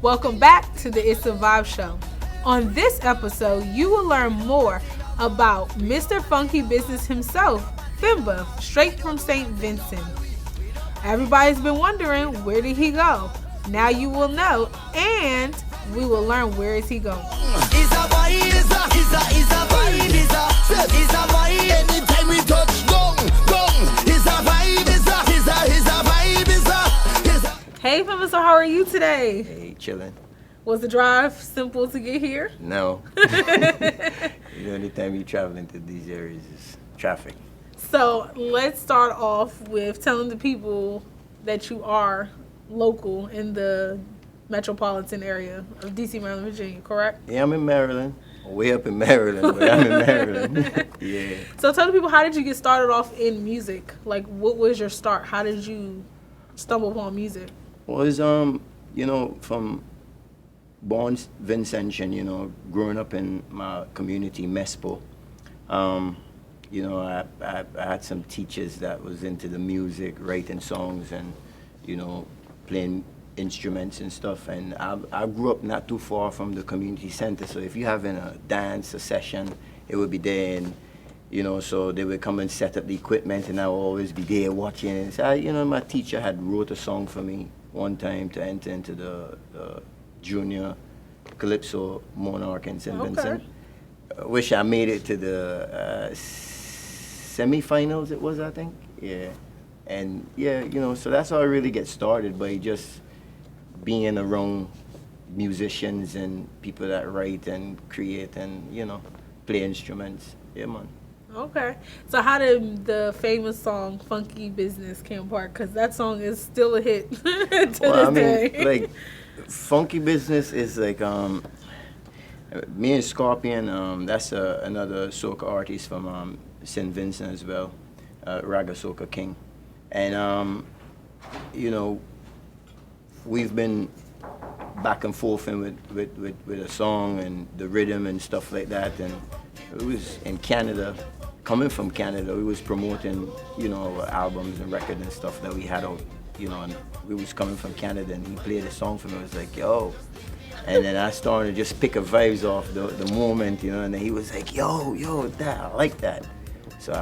Welcome back to the It's a Vibe Show. On this episode, you will learn more about Mr. Funky Business himself, Fimba, straight from St. Vincent. Everybody's been wondering, where did he go? Now you will know, and we will learn where is he going. It's a vibe, it's a vibe, it's a vibe. Anytime we touch down, it's a vibe, it's a vibe, it's a. Hey Fimba, so how are you today? Hey, chilling. Was the drive simple to get here? No. The only time you travel into these areas is traffic. So let's start off with telling the people that you are local in the metropolitan area of DC, Maryland, Virginia, correct? Yeah, I'm in Maryland. Way up in Maryland, but I'm in Maryland. Yeah. So tell the people, how did you get started off in music? Like, what was your start? How did you stumble upon music? Was from born Vincentian, growing up in my community, Mespo. I had some teachers that was into the music, writing songs and, playing instruments and stuff. And I grew up not too far from the community center. So if you're having a dance, a session, it would be there. And, so they would come and set up the equipment and I would always be there watching. And so, my teacher had wrote a song for me one time to enter into the junior Calypso Monarch in St. Vincent. I wish I made it to the semifinals, it was, I think. Yeah. And yeah, so that's how I really get started, by just being around musicians and people that write and create and, play instruments. Yeah, man. Okay. So how did the famous song Funky Business came apart? Because that song is still a hit to this day. Like, Funky Business is like, me and Scorpion, that's another soca artist from St. Vincent as well, Raga Soca King. And, we've been back and forth with a song and the rhythm and stuff like that. And it was in Canada, coming from Canada, we was promoting, our albums and records and stuff that we had out, and we was coming from Canada and he played a song for me. I was like, yo. And then I started to just pick up vibes off the moment, and then he was like, yo, that, I like that. So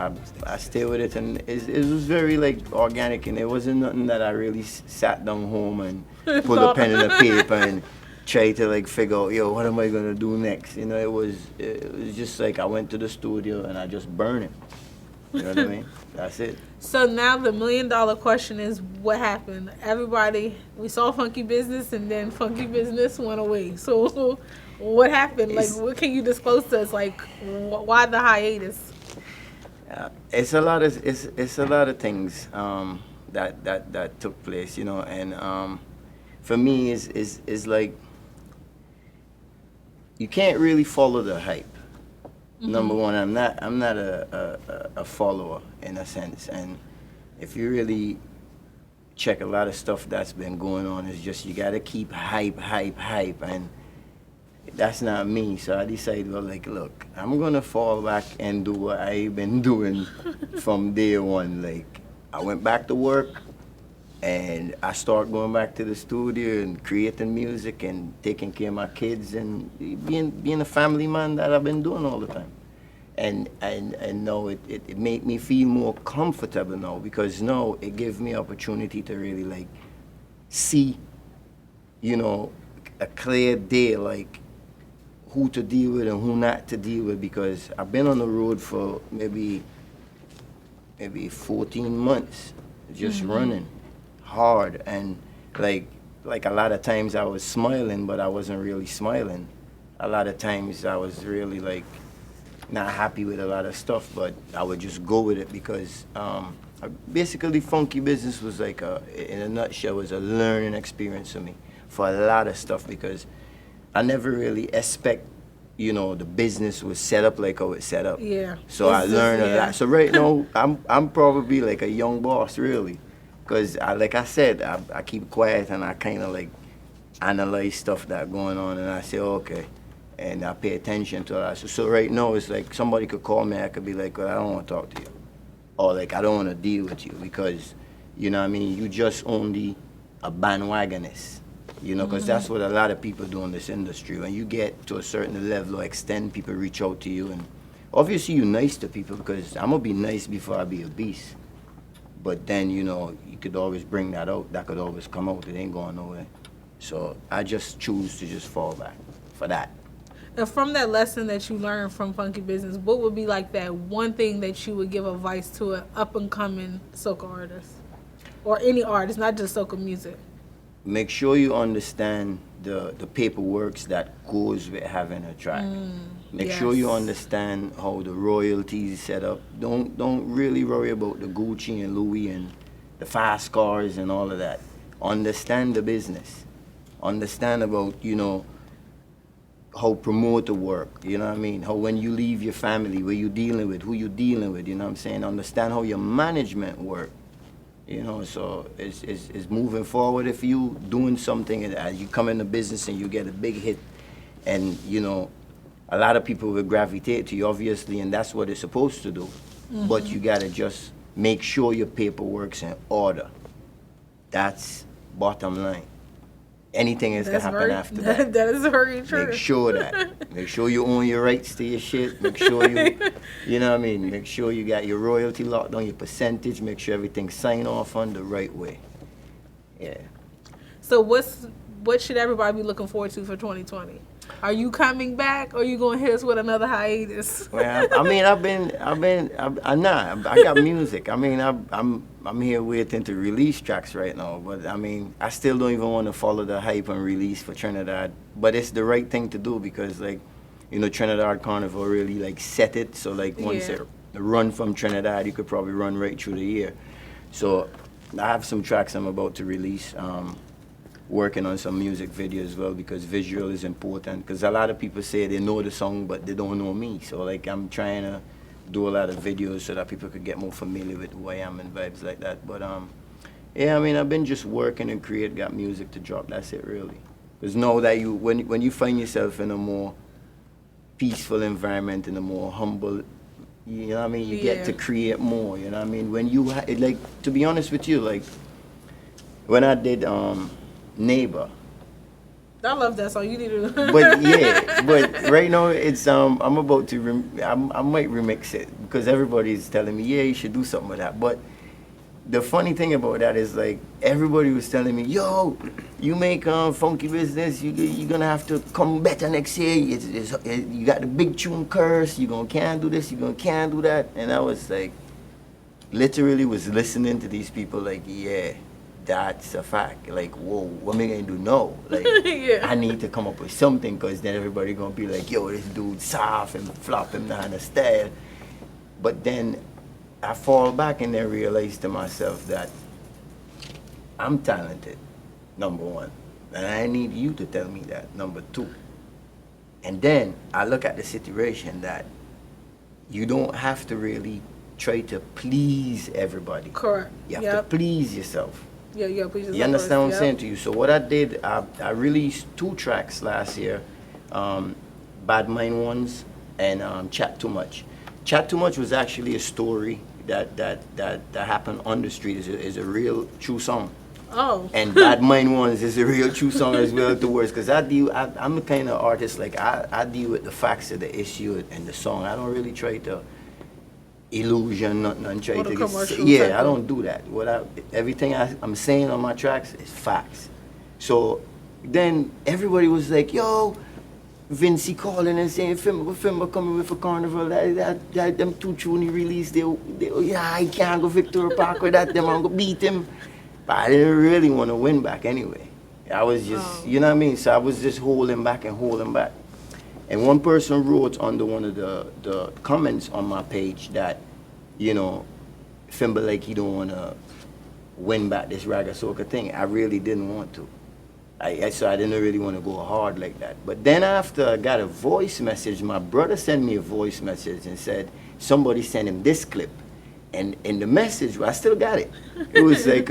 I stayed with it, and it was very like organic, and it wasn't nothing that I really sat down home and put a pen and a paper and tried to like figure out, what am I gonna do next? It was just like I went to the studio and I just burned it. You know what I mean? That's it. So now the $1 million question is, what happened? We saw Funky Business, and then Funky Business went away. So what happened? What can you disclose to us? Like, why the hiatus? It's a lot of things that took place, and for me is like you can't really follow the hype. Mm-hmm. Number one, I'm not a follower in a sense, and if you really check a lot of stuff that's been going on, it's just you gotta keep hype, and that's not me. So I decided, look, I'm gonna fall back and do what I've been doing from day one. Like, I went back to work, and I started going back to the studio and creating music and taking care of my kids and being a family man that I've been doing all the time. And now it made me feel more comfortable now, because now it gives me opportunity to really like see, a clear day, like who to deal with and who not to deal with, because I've been on the road for maybe 14 months, just running hard, and like a lot of times I was smiling, but I wasn't really smiling. A lot of times I was really like not happy with a lot of stuff, but I would just go with it, because basically Funky Business was like in a nutshell, was a learning experience for me for a lot of stuff, because I never really expect, the business was set up like how it's set up. Yeah. So I learned a lot. So right now, I'm probably like a young boss, really, because like I said, I keep quiet and I kind of like analyze stuff that going on, and I say, okay, and I pay attention to that. So right now, it's like somebody could call me, I could be like, well, I don't want to talk to you, or like I don't want to deal with you, because, you just only a bandwagonist. You know, because that's what a lot of people do in this industry. When you get to a certain level or extent, people reach out to you. And obviously you're nice to people because I'm going to be nice before I be a beast. But then, you know, you could always bring that out. That could always come out. It ain't going nowhere. So I just choose to just fall back for that. And from that lesson that you learned from Funky Business, what would be like that one thing that you would give advice to an up-and-coming soca artist? Or any artist, not just soca music? Make sure you understand the paperwork that goes with having a track. Make sure you understand how the royalties set up. Don't really worry about the Gucci and Louis and the fast cars and all of that. Understand the business. Understand about, you know, how promoter work, you know what I mean? How when you leave your family, where you dealing with, who you dealing with, you know what I'm saying? Understand how your management work, you know? So it's moving forward. If you doing something and as you come in the business and you get a big hit and, you know, a lot of people will gravitate to you, obviously, and that's what it's supposed to do. But you gotta just make sure your paperwork's in order. That's bottom line. Anything else can happen after that. That is very true. Make sure that. Make sure you own your rights to your shit. Make sure you know what I mean? Make sure you got your royalty locked on, your percentage. Make sure everything's signed off on the right way. Yeah. So what should everybody be looking forward to for 2020? Are you coming back, or are you gonna hit us with another hiatus? Well, I mean, I got music. I mean, I'm here waiting to release tracks right now, but I mean, I still don't even want to follow the hype and release for Trinidad. But it's the right thing to do because, like, you know, Trinidad Carnival really like set it. So like once it run from Trinidad, you could probably run right through the year. So I have some tracks I'm about to release. Working on some music videos as well because visual is important. Because a lot of people say they know the song, but they don't know me. So like I'm trying to do a lot of videos so that people could get more familiar with who I am and vibes like that. But yeah, I mean, I've been just working and got music to drop. That's it, really. Because know that when you find yourself in a more peaceful environment, in a more humble, you know what I mean, you get to create more. You know what I mean, when you like, to be honest with you, like when I did Neighbor. I love that song. You need to. But yeah, but right now it's I'm about to I might remix it because everybody's telling me, yeah, you should do something with that. But the funny thing about that is like everybody was telling me, yo, you make Funky Business, you're gonna have to come better next year. You got the big tune curse. You can't do this. Can't do that. And I was like, literally was listening to these people like, yeah. That's a fact. Like, whoa, what am I going to do now? Like, I need to come up with something because then everybody going to be like, yo, this dude soft and flop him down the style. But then I fall back and then realize to myself that I'm talented, number one. And I need you to tell me that, number two. And then I look at the situation that you don't have to really try to please everybody. Correct. You have to please yourself. Yeah, please. You understand what I'm saying to you? So what I did, I released 2 tracks last year, Bad Mind Ones and Chat Too Much. Chat Too Much was actually a story that happened on the street. Is a real true song. Oh. And Bad Mind Ones is a real true song as well to words because I'm the kind of artist like I deal with the facts of the issue and the song. I don't really try to illusion, nothing, and try to get, I don't do that. Everything I'm saying on my tracks is facts. So then everybody was like, yo, Vincent calling and saying, Fimba coming with a carnival, that them 2 tunes he released, I can't go Victoria Park with that, them I'm gonna beat him. But I didn't really want to win back anyway. I was just, you know what I mean? So I was just holding back. And one person wrote under one of the comments on my page that, you know, Fimba like he don't want to win back this Raga Soca thing. I really didn't want to. So I didn't really want to go hard like that. But then after I got a voice message, my brother sent me a voice message and said, somebody sent him this clip. And in the message, I still got it. It was like,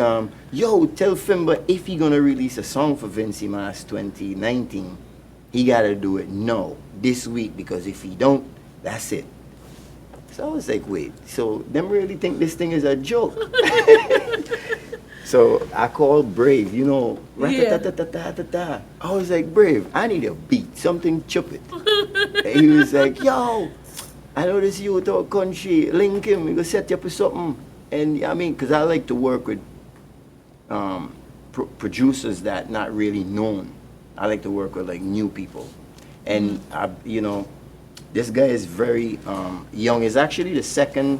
yo, tell Fimba if he going to release a song for Vincy Mas 2019, he got to do it this week, because if he don't, that's it. So I was like, wait, so them really think this thing is a joke? So I called Brave, you know, Yeah. rat-a-ta-ta-ta-ta-ta. I was like, Brave, I need a beat, something chop it. And he was like, yo, I know this youth out country, link him, we go set you up with something. And I mean, because I like to work with producers that not really known. I like to work with like new people. And I, you know, this guy is very young. It's actually the second,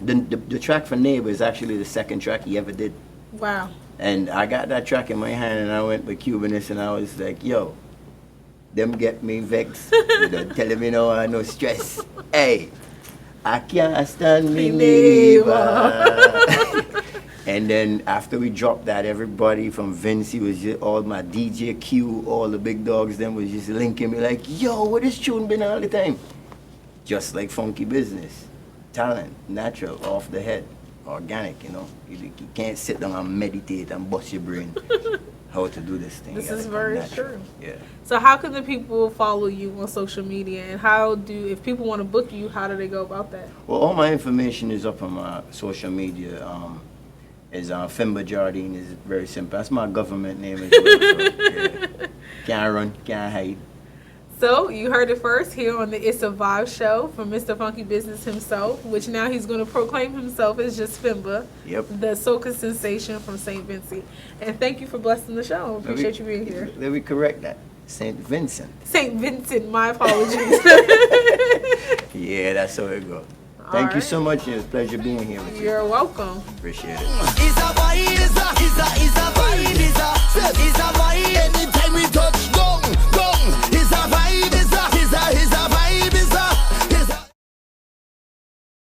the track for Neighbor is actually the second track he ever did. Wow. And I got that track in my hand and I went with Cubanist and I was like, yo, them get me vexed. You know, telling me no, no stress. Hey, I can't stand me neighbor. And then after we dropped that, everybody from Vincent was just, all my DJ Q, all the big dogs, them was just linking me like, yo, where this tune been all the time? Just like Funky Business. Talent, natural, off the head, organic, you know. You can't sit down and meditate and bust your brain how to do this thing. This is very true. Yeah. So how can the people follow you on social media, and if people want to book you, how do they go about that? Well, all my information is up on my social media. Is Fimba Jardine is very simple. That's my government name as well. So, yeah. Can't run, can't hide. So you heard it first here on the It's a Vibe show from Mr. Funky Business himself, which now he's going to proclaim himself as just Fimba, Yep. the soca sensation from St. Vincent. And thank you for blessing the show. Appreciate you being here. Let me correct that. St. Vincent. St. Vincent, my apologies. Yeah, that's how it goes. Thank you so much. It was a pleasure being here with you. You're welcome. Appreciate it. It's a vibe, it's a vibe, it's a vibe. Anytime we touch down.